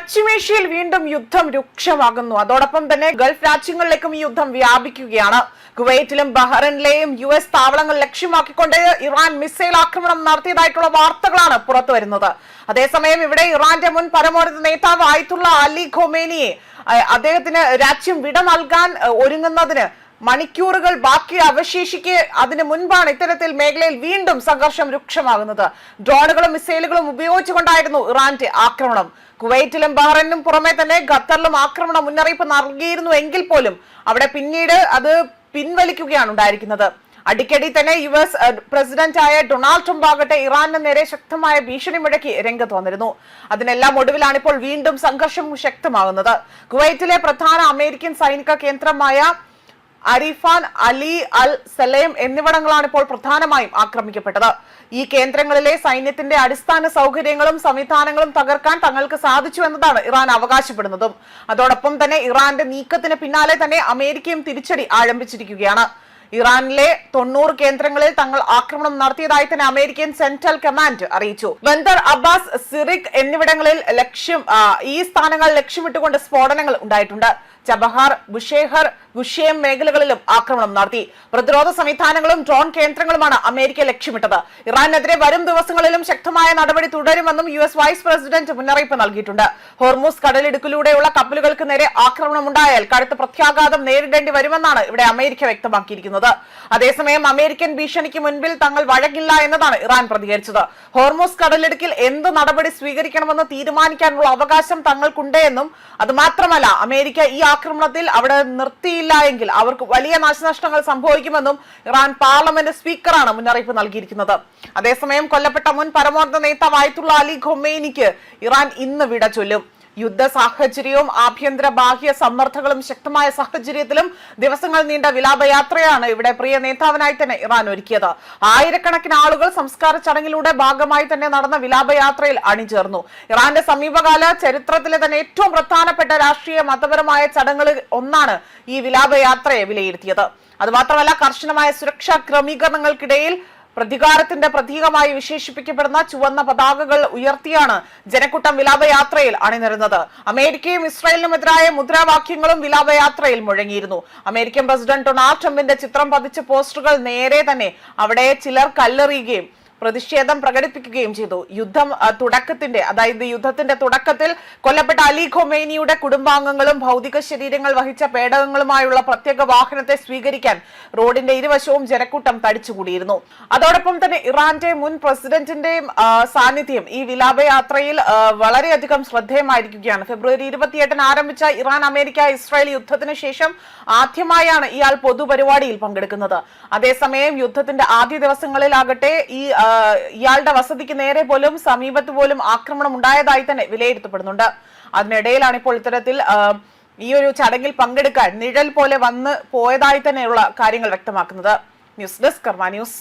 പശ്ചിമേഷ്യയിൽ വീണ്ടും യുദ്ധം രൂക്ഷമാകുന്നു. അതോടൊപ്പം തന്നെ ഗൾഫ് രാജ്യങ്ങളിലേക്കും ഈ യുദ്ധം വ്യാപിക്കുകയാണ്. കുവൈറ്റിലും ബഹ്റൈനിലെയും US താവളങ്ങൾ ലക്ഷ്യമാക്കിക്കൊണ്ട് ഇറാൻ മിസൈൽ ആക്രമണം നടത്തിയതായിട്ടുള്ള വാർത്തകളാണ് പുറത്തു വരുന്നത്. അതേസമയം ഇവിടെ ഇറാന്റെ മുൻ പരമോന്നത നേതാവ് ആയത്തുള്ള അലി ഖൊമേനിയെ അദ്ദേഹത്തിന് രാജ്യം വിട നൽകാൻ ഒരുങ്ങുന്നതിന് മണിക്കൂറുകൾ ബാക്കി അവശേഷിക്കെ അതിനു മുൻപാണ് ഇത്തരത്തിൽ മേഖലയിൽ വീണ്ടും സംഘർഷം രൂക്ഷമാകുന്നത്. ഡ്രോണുകളും മിസൈലുകളും ഉപയോഗിച്ചുകൊണ്ടായിരുന്നു ഇറാന്റെ ആക്രമണം. കുവൈറ്റിലും ബഹ്റൈനിലും പുറമെ തന്നെ ഖത്തറിലും ആക്രമണ മുന്നറിയിപ്പ് നൽകിയിരുന്നു എങ്കിൽ പോലും അവിടെ പിന്നീട് അത് പിൻവലിക്കുകയാണ് ഉണ്ടായിരിക്കുന്നത്. അടിക്കടി തന്നെ US പ്രസിഡന്റായ ഡൊണാൾഡ് ട്രംപ് ആകട്ടെ ഇറാന് നേരെ ശക്തമായ ഭീഷണി മുഴക്കി രംഗത്ത് വന്നിരുന്നു. അതിനെല്ലാം ഒടുവിലാണ് ഇപ്പോൾ വീണ്ടും സംഘർഷം ശക്തമാകുന്നത്. കുവൈറ്റിലെ പ്രധാന അമേരിക്കൻ സൈനിക കേന്ദ്രമായ അരിഫാൻ, അലി അൽ സലേം എന്നിവിടങ്ങളാണ് ഇപ്പോൾ പ്രധാനമായും ആക്രമിക്കപ്പെട്ടത്. ഈ കേന്ദ്രങ്ങളിലെ സൈന്യത്തിന്റെ അടിസ്ഥാന സൗകര്യങ്ങളും സംവിധാനങ്ങളും തകർക്കാൻ തങ്ങൾക്ക് സാധിച്ചു എന്നതാണ് ഇറാൻ അവകാശപ്പെടുന്നതും. അതോടൊപ്പം തന്നെ ഇറാന്റെ നീക്കത്തിന് പിന്നാലെ തന്നെ അമേരിക്കയും തിരിച്ചടി ആരംഭിച്ചിരിക്കുകയാണ്. ഇറാനിലെ 90 കേന്ദ്രങ്ങളിൽ തങ്ങൾ ആക്രമണം നടത്തിയതായി തന്നെ അമേരിക്കൻ സെൻട്രൽ കമാൻഡ് അറിയിച്ചു. ബന്ദർ അബ്ബാസ്, സിറിക് എന്നിവിടങ്ങളിൽ ഈ സ്ഥാനങ്ങൾ ലക്ഷ്യമിട്ടുകൊണ്ട് സ്ഫോടനങ്ങൾ ഉണ്ടായിട്ടുണ്ട്. ചബഹാർ, ബുഷേഹർ, ഗുഷേം മേഖലകളിലും ആക്രമണം നടത്തി. പ്രതിരോധ സംവിധാനങ്ങളും ഡ്രോൺ കേന്ദ്രങ്ങളുമാണ് അമേരിക്ക ലക്ഷ്യമിട്ടത്. ഇറാനെതിരെ വരും ദിവസങ്ങളിലും ശക്തമായ നടപടി തുടരുമെന്നും US വൈസ് പ്രസിഡന്റ് മുന്നറിയിപ്പ് നൽകിയിട്ടുണ്ട്. ഹോർമൂസ് കടലിടുക്കിലൂടെയുള്ള കപ്പലുകൾക്ക് നേരെ ആക്രമണം ഉണ്ടായാൽ കടുത്ത പ്രത്യാഘാതം നേരിടേണ്ടി വരുമെന്നാണ് ഇവിടെ അമേരിക്ക വ്യക്തമാക്കിയിരിക്കുന്നത്. അതേസമയം അമേരിക്കൻ ഭീഷണിക്ക് മുൻപിൽ തങ്ങൾ വഴങ്ങില്ല എന്നതാണ് ഇറാൻ പ്രതികരിച്ചത്. ഹോർമൂസ് കടലിടുക്കിൽ എന്ത് നടപടി സ്വീകരിക്കണമെന്ന് തീരുമാനിക്കാനുള്ള അവകാശം തങ്ങൾക്കുണ്ട് എന്നും അത് മാത്രമല്ല അമേരിക്ക ഈ ആക്രമണത്തിൽ അവിടെ നിർത്തിയില്ല എങ്കിൽ അവർക്ക് വലിയ നാശനഷ്ടങ്ങൾ സംഭവിക്കുമെന്നും ഇറാൻ പാർലമെന്റ് സ്പീക്കറാണ് മുന്നറിയിപ്പ് നൽകിയിരിക്കുന്നത്. അതേസമയം കൊല്ലപ്പെട്ട മുൻ പരമോന്നത നേതാവ് ആയത്തുള്ള അലി ഖൊമേനിക്ക് ഇറാൻ ഇന്ന് വിട ചൊല്ലും. യുദ്ധ സാഹചര്യവും ആഭ്യന്തര ബാഹ്യ സമ്മർദ്ദങ്ങളും ശക്തമായ സാഹചര്യത്തിലും ദിവസങ്ങൾ നീണ്ട വിലാപയാത്രയാണ് ഇവിടെ പ്രിയ നേതാവിനായി തന്നെ ഇറാൻ ഒരുക്കിയത്. ആയിരക്കണക്കിന് ആളുകൾ സംസ്കാര ചടങ്ങിലൂടെ ഭാഗമായി തന്നെ നടന്ന വിലാപയാത്രയിൽ അണിചേർന്നു. ഇറാന്റെ സമീപകാല ചരിത്രത്തിലെ തന്നെ ഏറ്റവും പ്രധാനപ്പെട്ട രാഷ്ട്രീയ മതപരമായ ചടങ്ങുകളിൽ ഒന്നാണ് ഈ വിലാപയാത്രയെ വിലയിരുത്തിയത്. അതുമാത്രമല്ല കർശനമായ സുരക്ഷാ ക്രമീകരണങ്ങൾക്കിടയിൽ പ്രതികാരത്തിന്റെ പ്രതീകമായി വിശേഷിപ്പിക്കപ്പെടുന്ന ചുവന്ന പതാകകൾ ഉയർത്തിയാണ് ജനക്കൂട്ടം വിലാപയാത്രയിൽ അണിനിരുന്നത്. അമേരിക്കയും ഇസ്രായേലിനുമെതിരായ മുദ്രാവാക്യങ്ങളും വിലാപയാത്രയിൽ മുഴങ്ങിയിരുന്നു. അമേരിക്കൻ പ്രസിഡന്റ് ഡൊണാൾഡ് ട്രംപിന്റെ ചിത്രം പതിച്ച പോസ്റ്ററുകൾ നേരെ തന്നെ അവിടെ ചിലർ കല്ലെറിയുകയും പ്രതിഷേധം പ്രകടിപ്പിക്കുകയും ചെയ്തു. യുദ്ധത്തിന്റെ തുടക്കത്തിൽ കൊല്ലപ്പെട്ട അലി ഖൊമേനിയുടെ കുടുംബാംഗങ്ങളും ഭൗതിക ശരീരങ്ങൾ വഹിച്ച പേടകങ്ങളുമായുള്ള പ്രത്യേക വാഹനത്തെ സ്വീകരിക്കാൻ റോഡിന്റെ ഇരുവശവും ജനക്കൂട്ടം തടിച്ചുകൂടിയിരുന്നു. അതോടൊപ്പം തന്നെ ഇറാന്റെ മുൻ പ്രസിഡന്റിന്റെയും സാന്നിധ്യം ഈ വിലാപയാത്രയിൽ വളരെയധികം ശ്രദ്ധേയമായിരിക്കുകയാണ്. ഫെബ്രുവരി 28 ആരംഭിച്ച ഇറാൻ അമേരിക്ക ഇസ്രായേൽ യുദ്ധത്തിന് ശേഷം ആദ്യമായാണ് ഇയാൾ പൊതുപരിപാടിയിൽ പങ്കെടുക്കുന്നത്. അതേസമയം യുദ്ധത്തിന്റെ ആദ്യ ദിവസങ്ങളിലാകട്ടെ ഇയാളുടെ വസതിക്ക് നേരെ പോലും സമീപത്ത് പോലും ആക്രമണം ഉണ്ടായതായി തന്നെ വിലയിരുത്തപ്പെടുന്നുണ്ട്. അതിനിടയിലാണ് ഇപ്പോൾ ഇത്തരത്തിൽ ഈ ഒരു ചടങ്ങിൽ പങ്കെടുക്കാൻ നിഴൽ പോലെ വന്ന് പോയതായി തന്നെയുള്ള കാര്യങ്ങൾ വ്യക്തമാക്കുന്നത്. ന്യൂസ് ഡെസ്ക് കർമ്മ ന്യൂസ്.